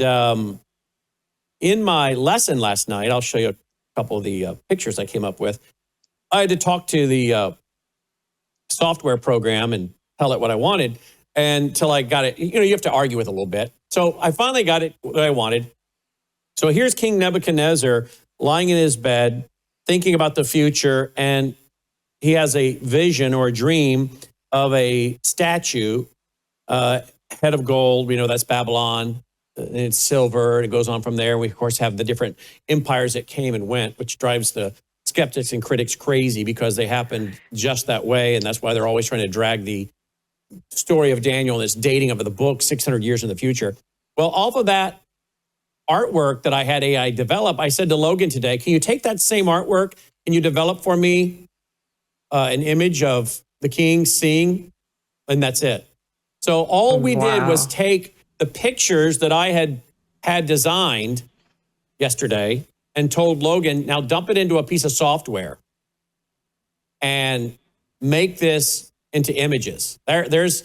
in my lesson last night, I'll show you a couple of the pictures I came up with. I had to talk to the software program and tell it what I wanted until I got it. You have to argue with it a little bit. So I finally got it what I wanted. So here's King Nebuchadnezzar lying in his bed, thinking about the future, and he has a vision or a dream of a statue, head of gold. We know that's Babylon. And it's silver, and it goes on from there. We, of course, have the different empires that came and went, which drives the skeptics and critics crazy because they happened just that way, and that's why they're always trying to drag the story of Daniel and this dating of the book 600 years in the future. Well, off of that artwork that I had AI develop, I said to Logan today, can you take that same artwork and you develop for me an image of the king seeing? And that's it. So all we did was take the pictures that I had designed yesterday and told Logan, now dump it into a piece of software and make this into images. There's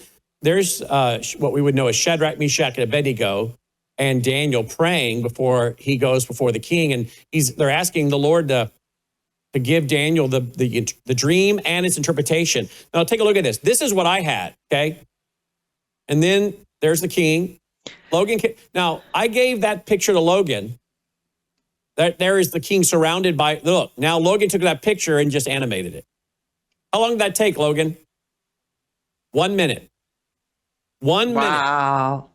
what we would know as Shadrach, Meshach, and Abednego and Daniel praying before he goes before the king. And they're asking the Lord to give Daniel the dream and its interpretation. Now take a look at this. This is what I had, okay? And then there's the king. Logan, now I gave that picture to Logan. There is the king surrounded by, look, now Logan took that picture and just animated it. How long did that take, Logan? 1 minute. 1 minute. Wow.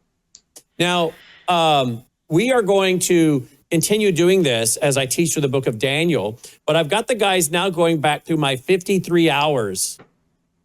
Now, we are going to continue doing this as I teach through the book of Daniel, but I've got the guys now going back through my 53 hours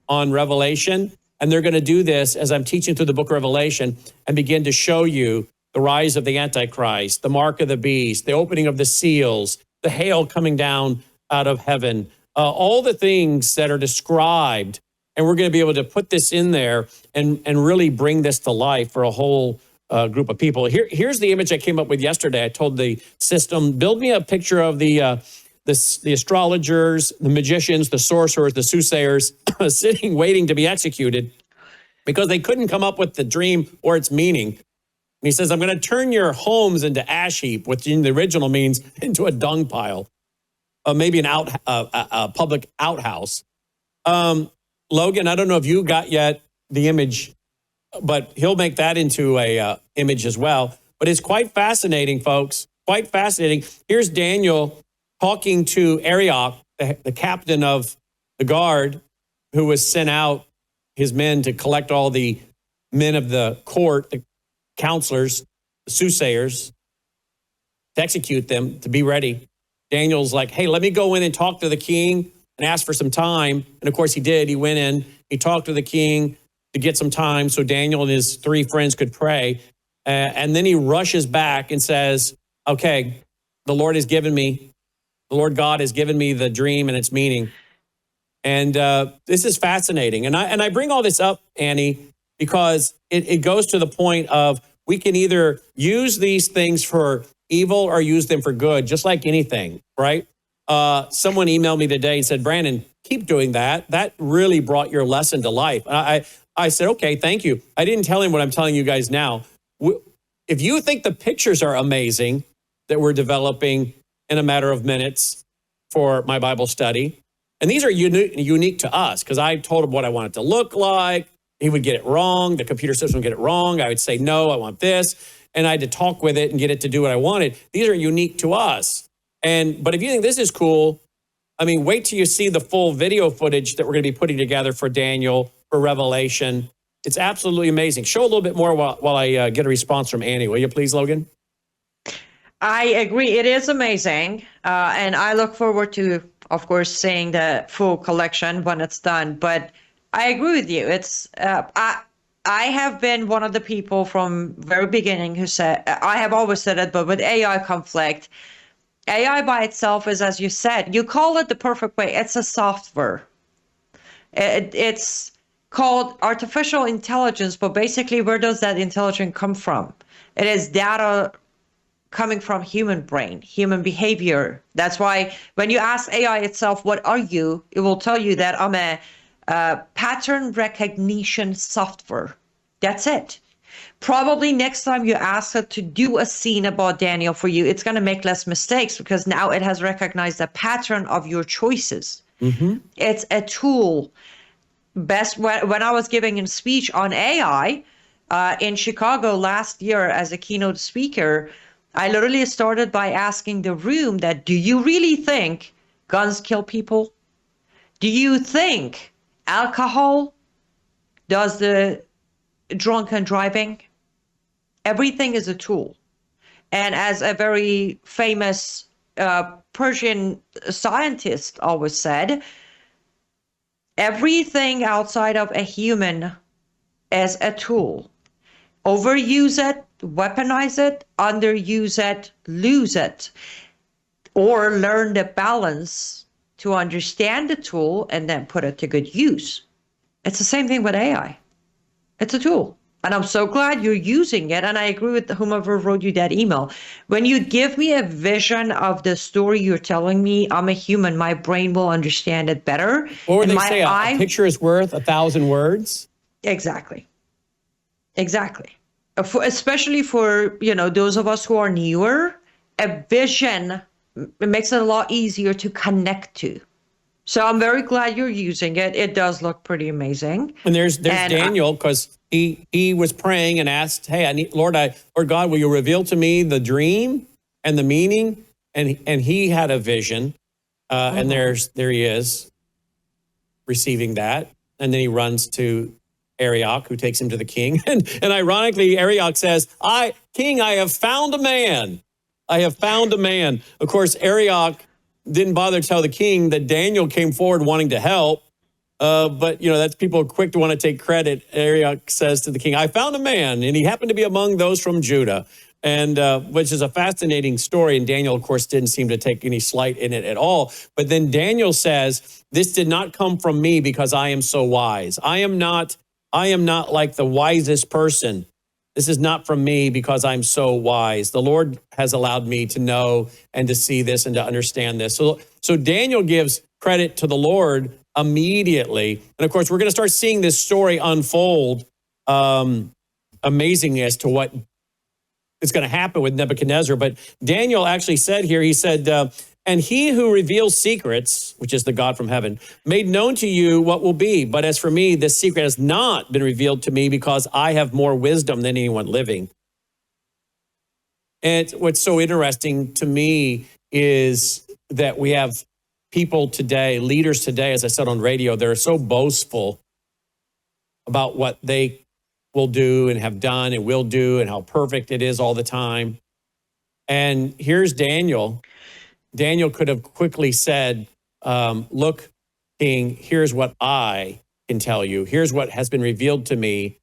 on Revelation, and they're going to do this as I'm teaching through the book of Revelation and begin to show you the rise of the Antichrist, the mark of the beast, the opening of the seals, the hail coming down out of heaven, all the things that are described. And we're going to be able to put this in there and really bring this to life for a whole group of people. Here's the image I came up with yesterday. I told the system, build me a picture of the astrologers, the magicians, the sorcerers, the soothsayers sitting, waiting to be executed because they couldn't come up with the dream or its meaning. And he says, I'm going to turn your homes into ash heap, which in the original means into a dung pile, maybe a public outhouse. Logan, I don't know if you got yet the image, but he'll make that into a image as well. But it's quite fascinating, folks, quite fascinating. Here's Daniel talking to Arioch, the captain of the guard, who was sent out, his men, to collect all the men of the court, the counselors, the soothsayers, to execute them, to be ready. Daniel's like, hey, let me go in and talk to the king and ask for some time. And of course he did. He went in, he talked to the king to get some time so Daniel and his three friends could pray. And then he rushes back and says, okay, the Lord God has given me the dream and its meaning. And this is fascinating. And I bring all this up, Annie, because it goes to the point of we can either use these things for evil or use them for good, just like anything, right? Someone emailed me today and said, Brandon, keep doing that. That really brought your lesson to life. I said, okay, thank you. I didn't tell him what I'm telling you guys now. If you think the pictures are amazing that we're developing in a matter of minutes for my Bible study, and these are unique to us because I told him what I want it to look like. He would get it wrong. The computer system would get it wrong. I would say, no, I want this. And I had to talk with it and get it to do what I wanted. These are unique to us. But if you think this is cool, I mean, wait till you see the full video footage that we're going to be putting together for Daniel, for Revelation. It's absolutely amazing. Show a little bit more while I get a response from Annie. Will you please, Logan? I agree. It is amazing. And I look forward to, of course, seeing the full collection when it's done. But I agree with you. It's I have been one of the people from very beginning who said, I have always said it, but with AI conflict, AI by itself is, as you said, you call it the perfect way. It's a software. It's called artificial intelligence, but basically where does that intelligence come from? It is data coming from human brain, human behavior. That's why when you ask AI itself, what are you? It will tell you that I'm a pattern recognition software. That's it. Probably next time you ask it to do a scene about Daniel for you, it's going to make less mistakes because now it has recognized the pattern of your choices. It's a tool. Best when I was giving a speech on AI in Chicago last year as a keynote speaker, I literally started by asking the room that, do you really think guns kill people? Do you think alcohol does the drunken driving? Everything is a tool. And as a very famous Persian scientist always said, everything outside of a human is a tool. Overuse it, weaponize it, underuse it, lose it, or learn the balance to understand the tool and then put it to good use. It's the same thing with AI. It's a tool. And I'm so glad you're using it. And I agree with whomever wrote you that email. When you give me a vision of the story you're telling me, I'm a human, my brain will understand it better. What would they say? A picture is worth 1,000 words? Exactly. Exactly. Especially for, those of us who are newer, a vision, it makes it a lot easier to connect to. So I'm very glad you're using it. It does look pretty amazing. And there's Daniel, because he was praying and asked, hey, Lord God, will you reveal to me the dream and the meaning? And he had a vision. And there he is receiving that. And then he runs to Arioch, who takes him to the king. And ironically, Arioch says, King, I have found a man. I have found a man. Of course, Arioch didn't bother to tell the king that Daniel came forward wanting to help. But, that's people quick to want to take credit. Arioch says to the king, I found a man, and he happened to be among those from Judah, and which is a fascinating story. And Daniel, of course, didn't seem to take any slight in it at all. But then Daniel says, this did not come from me because I am so wise. I am not like the wisest person. This is not from me because I'm so wise. The Lord has allowed me to know and to see this and to understand this. So Daniel gives credit to the Lord immediately. And of course, we're going to start seeing this story unfold amazingly as to what is going to happen with Nebuchadnezzar. But Daniel actually said here, he said, and he who reveals secrets, which is the God from heaven, made known to you what will be. But as for me, this secret has not been revealed to me because I have more wisdom than anyone living. And what's so interesting to me is that we have people today, leaders today, as I said on radio, they're so boastful about what they will do and have done and will do and how perfect it is all the time. And here's Daniel. Daniel could have quickly said, look, King, here's what I can tell you. Here's what has been revealed to me.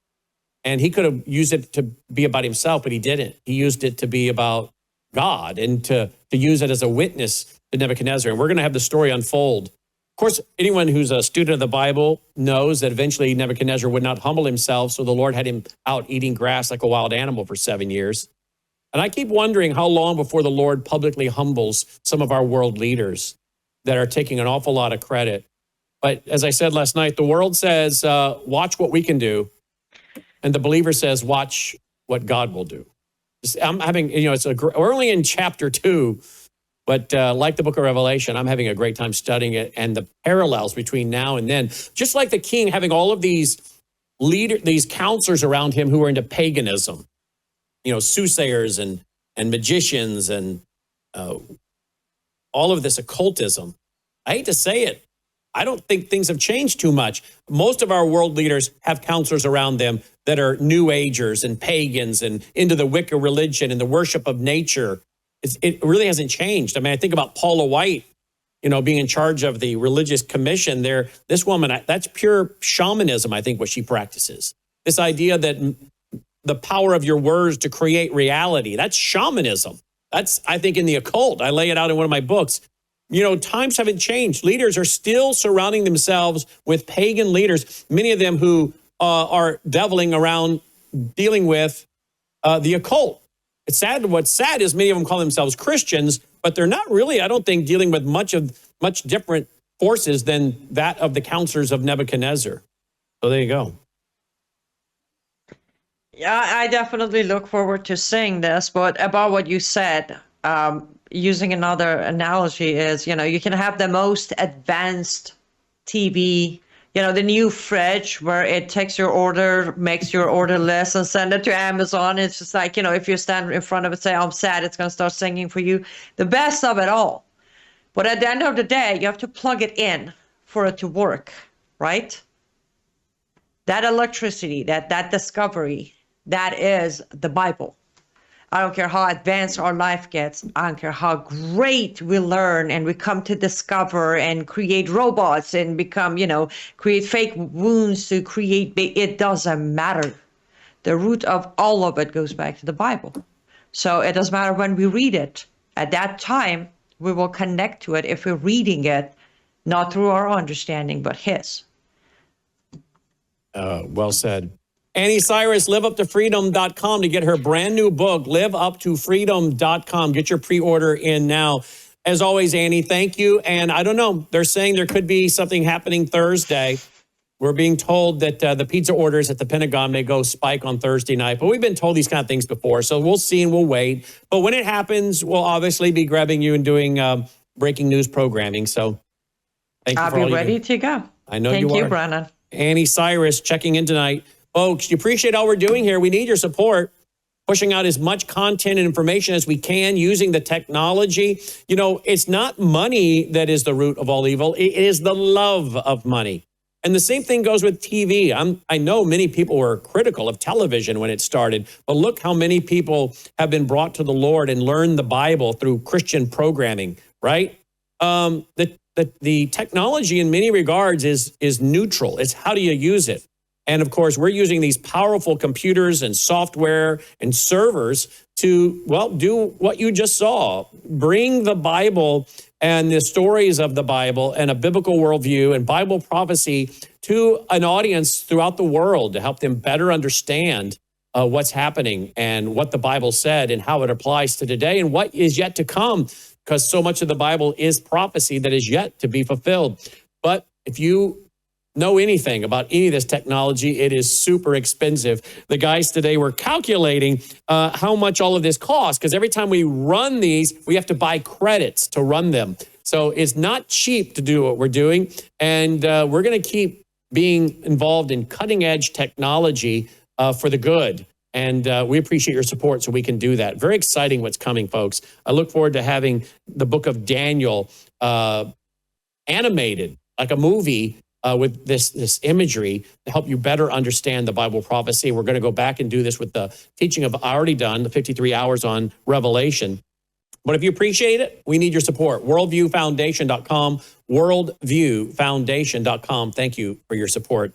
And he could have used it to be about himself, but he didn't. He used it to be about God and to use it as a witness to Nebuchadnezzar. And we're going to have the story unfold. Of course, anyone who's a student of the Bible knows that eventually Nebuchadnezzar would not humble himself. So the Lord had him out eating grass like a wild animal for 7 years. And I keep wondering how long before the Lord publicly humbles some of our world leaders that are taking an awful lot of credit. But as I said last night, the world says, watch what we can do. And the believer says, watch what God will do. I'm having, we're only in chapter 2, but like the book of Revelation, I'm having a great time studying it and the parallels between now and then. Just like the king having all of these counselors around him who are into paganism. Soothsayers and magicians and all of this occultism. I hate to say it. I don't think things have changed too much. Most of our world leaders have counselors around them that are New Agers and pagans and into the Wicca religion and the worship of nature. It really hasn't changed. I mean, I think about Paula White, being in charge of the religious commission there. This woman, that's pure shamanism, I think, what she practices. This idea that the power of your words to create reality. That's shamanism. That's, I think, in the occult. I lay it out in one of my books. times haven't changed. Leaders are still surrounding themselves with pagan leaders, many of them who are deviling around dealing with the occult. It's sad. What's sad is many of them call themselves Christians, but they're not really, I don't think, dealing with much different forces than that of the counselors of Nebuchadnezzar. So there you go. Yeah, I definitely look forward to seeing this. But about what you said, using another analogy is, you can have the most advanced TV, the new fridge where it takes your order, makes your order list and send it to Amazon. It's just like, if you stand in front of it, say, I'm sad, it's going to start singing for you. The best of it all. But at the end of the day, you have to plug it in for it to work, right? That electricity, that discovery, that is the Bible. I don't care how advanced our life gets. I don't care how great we learn and we come to discover and create robots and become, create fake wounds to create. It doesn't matter. The root of all of it goes back to the Bible. So it doesn't matter when we read it. At that time, we will connect to it if we're reading it, not through our understanding, but His. Well said. Annie Cyrus, liveuptofreedom.com to get her brand new book, liveuptofreedom.com. Get your pre-order in now. As always, Annie, thank you. And I don't know, they're saying there could be something happening Thursday. We're being told that the pizza orders at the Pentagon may go spike on Thursday night. But we've been told these kind of things before, so we'll see and we'll wait. But when it happens, we'll obviously be grabbing you and doing breaking news programming. So thank you. I'll be ready to go. I know you are. Thank you, Brennan. Annie Cyrus checking in tonight. Folks, you appreciate all we're doing here. We need your support, pushing out as much content and information as we can using the technology. It's not money that is the root of all evil. It is the love of money. And the same thing goes with TV. I know many people were critical of television when it started, but look how many people have been brought to the Lord and learned the Bible through Christian programming, right? The technology in many regards is neutral. It's how do you use it? And of course, we're using these powerful computers and software and servers to, do what you just saw. Bring the Bible and the stories of the Bible and a biblical worldview and Bible prophecy to an audience throughout the world to help them better understand what's happening and what the Bible said and how it applies to today and what is yet to come, because so much of the Bible is prophecy that is yet to be fulfilled. But if you know anything about any of this technology, it is super expensive. The guys today were calculating how much all of this costs, because every time we run these, we have to buy credits to run them. So it's not cheap to do what we're doing. And we're going to keep being involved in cutting edge technology for the good. And we appreciate your support so we can do that. Very exciting what's coming, folks. I look forward to having the book of Daniel animated like a movie with this imagery to help you better understand the Bible prophecy. We're going to go back and do this with the teaching I've already done, the 53 hours on Revelation. But if you appreciate it, we need your support. Worldviewfoundation.com, worldviewfoundation.com. Thank you for your support.